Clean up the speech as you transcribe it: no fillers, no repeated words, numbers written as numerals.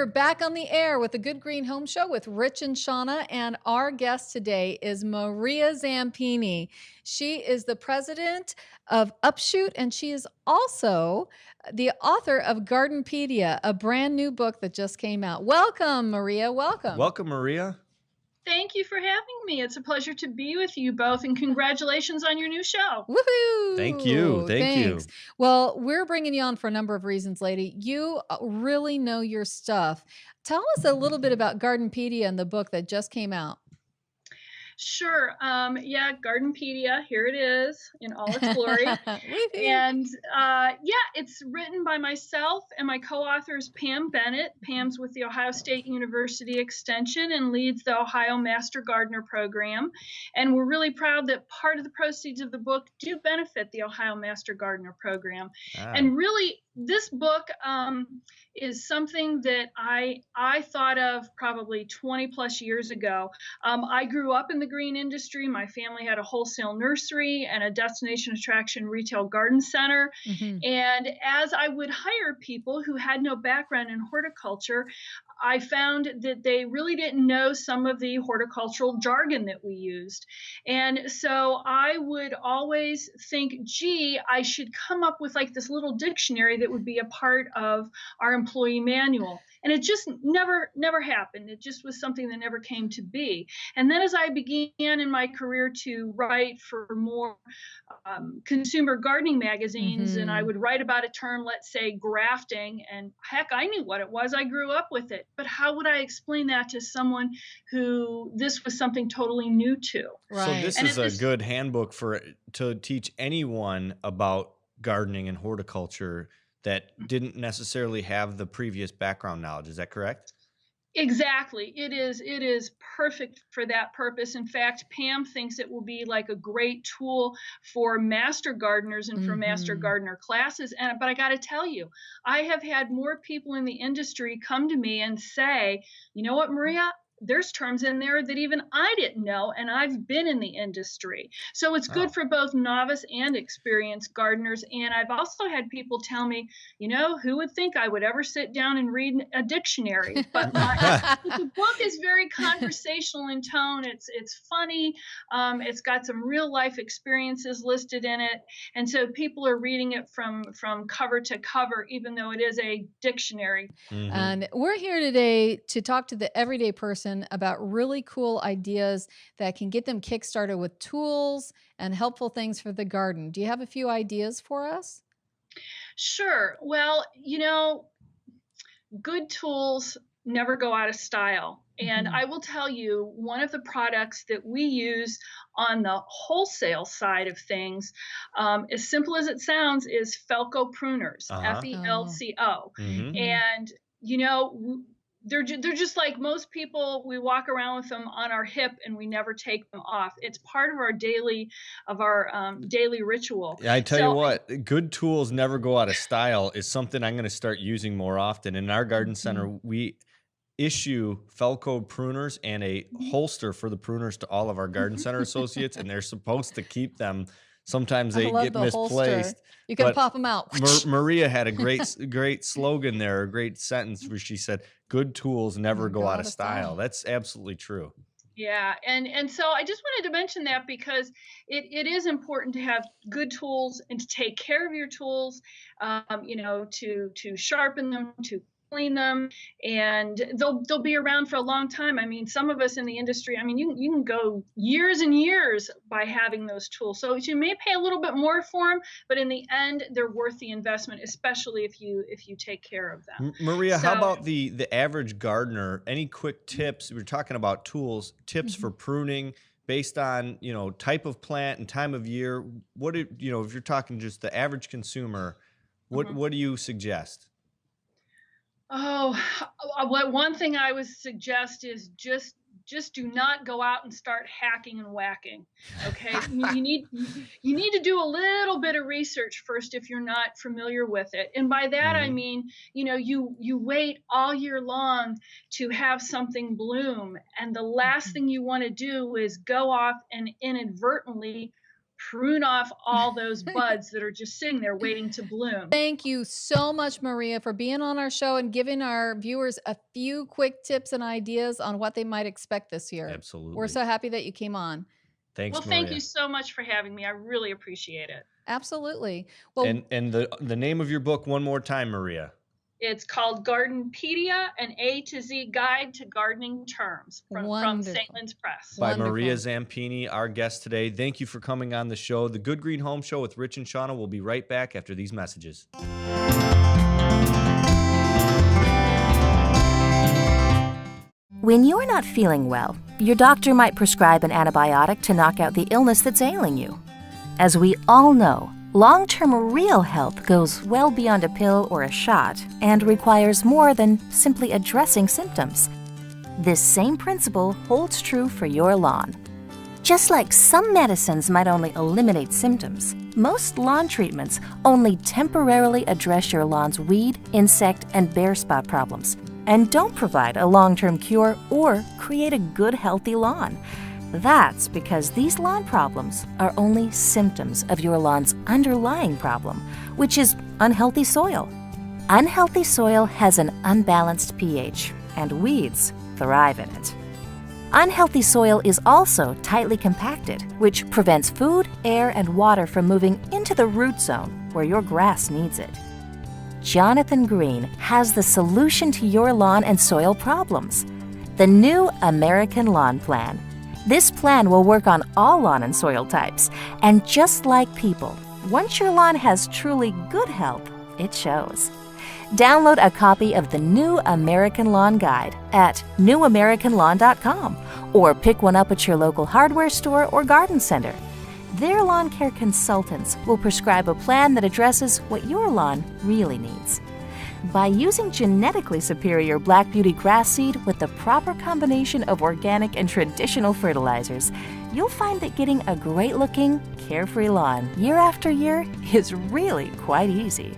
we're back on the air with the Good Green Home Show with Rich and Shauna, and our guest today is Maria Zampini. She is the president of Upshoot, and she is also the author of Garden-Pedia, a brand new book that just came out. Welcome, Maria. Welcome. Welcome, Maria. Thank you for having me. It's a pleasure to be with you both, and congratulations on your new show. Woohoo! Thank you. Thanks. Well, we're bringing you on for a number of reasons, lady. You really know your stuff. Tell us a little bit about Garden-Pedia and the book that just came out. Sure. Yeah, Garden-Pedia, here it is in all its glory. And it's written by myself and my co-author is Pam Bennett. Pam's with the Ohio State University Extension and leads the Ohio Master Gardener program. And we're really proud that part of the proceeds of the book do benefit the Ohio Master Gardener program. And really, this book is something that I thought of probably 20 plus years ago. I grew up in the green industry. My family had a wholesale nursery and a destination attraction retail garden center. And as I would hire people who had no background in horticulture, I found that they really didn't know some of the horticultural jargon that we used. And so I would always think, gee, I should come up with like this little dictionary that would be a part of our employee manual. And it just never happened. It just was something that never came to be. And then as I began in my career to write for more consumer gardening magazines, and I would write about a term, let's say grafting, and heck, I knew what it was. I grew up with it. But how would I explain that to someone who this was something totally new to? Right. So this is a good handbook to teach anyone about gardening and horticulture that didn't necessarily have the previous background knowledge. Is that correct? Exactly. It is perfect for that purpose. In fact, Pam thinks it will be like a great tool for master gardeners and for master gardener classes. But I got to tell you, I have had more people in the industry come to me and say, you know what, Maria? There's terms in there that even I didn't know, and I've been in the industry. So it's good for both novice and experienced gardeners. And I've also had people tell me, you know, who would think I would ever sit down and read a dictionary? But the book is very conversational in tone. It's funny. It's got some real life experiences listed in it. And so people are reading it from cover to cover, even though it is a dictionary. And we're here today to talk to the everyday person about really cool ideas that can get them kickstarted with tools and helpful things for the garden. Do you have a few ideas for us? Sure. Well, you know, good tools never go out of style. And I will tell you, one of the products that we use on the wholesale side of things, as simple as it sounds, is Felco pruners, Felco. And, you know, they're just like most people. We walk around with them on our hip and we never take them off. It's part of our daily ritual. Yeah, I tell you what, good tools never go out of style is something I'm going to start using more often. In our garden center, we issue Felco pruners and a holster for the pruners to all of our garden center associates, and they're supposed to keep them. Sometimes they get misplaced. Holster. You can pop them out. Maria had a great slogan there, a great sentence where she said, good tools never go out of style. That's absolutely true. Yeah, and so I just wanted to mention that because it is important to have good tools and to take care of your tools, you know, to sharpen them, to clean them, and they'll be around for a long time. I mean, some of us in the industry, I mean, you can go years and years by having those tools. So you may pay a little bit more for them, but in the end, they're worth the investment, especially if you take care of them. Maria, how about the average gardener? Any quick tips? We're talking about tools, tips for pruning based on, you know, type of plant and time of year. You know, if you're talking just the average consumer, what do you suggest? Oh, one thing I would suggest is just do not go out and start hacking and whacking. Okay, you need to do a little bit of research first if you're not familiar with it. And by that I mean, you know, you wait all year long to have something bloom, and the last thing you want to do is go off and inadvertently prune off all those buds that are just sitting there waiting to bloom. Thank you so much, Maria, for being on our show and giving our viewers a few quick tips and ideas on what they might expect this year. Absolutely. We're so happy that you came on. Thanks, Well, Maria. thank you so much for having me. I really appreciate it. Absolutely. Well, and the name of your book one more time, Maria. It's called Garden-Pedia, an A to Z guide to gardening terms from St. Lynn's Press. By Maria Zampini, our guest today. Thank you for coming on the show. The Good Green Home Show with Rich and Shauna will be right back after these messages. When you're not feeling well, your doctor might prescribe an antibiotic to knock out the illness that's ailing you. As we all know, long-term real health goes well beyond a pill or a shot and requires more than simply addressing symptoms. This same principle holds true for your lawn. Just like some medicines might only eliminate symptoms, most lawn treatments only temporarily address your lawn's weed, insect, and bare spot problems and don't provide a long-term cure or create a good, healthy lawn. That's because these lawn problems are only symptoms of your lawn's underlying problem, which is unhealthy soil. Unhealthy soil has an unbalanced pH, and weeds thrive in it. Unhealthy soil is also tightly compacted, which prevents food, air, and water from moving into the root zone where your grass needs it. Jonathan Green has the solution to your lawn and soil problems: the new American Lawn Plan. This plan will work on all lawn and soil types, and just like people, once your lawn has truly good health, it shows. Download a copy of the New American Lawn Guide at newamericanlawn.com or pick one up at your local hardware store or garden center. Their lawn care consultants will prescribe a plan that addresses what your lawn really needs. By using genetically superior Black Beauty grass seed with the proper combination of organic and traditional fertilizers, you'll find that getting a great-looking, carefree lawn year after year is really quite easy.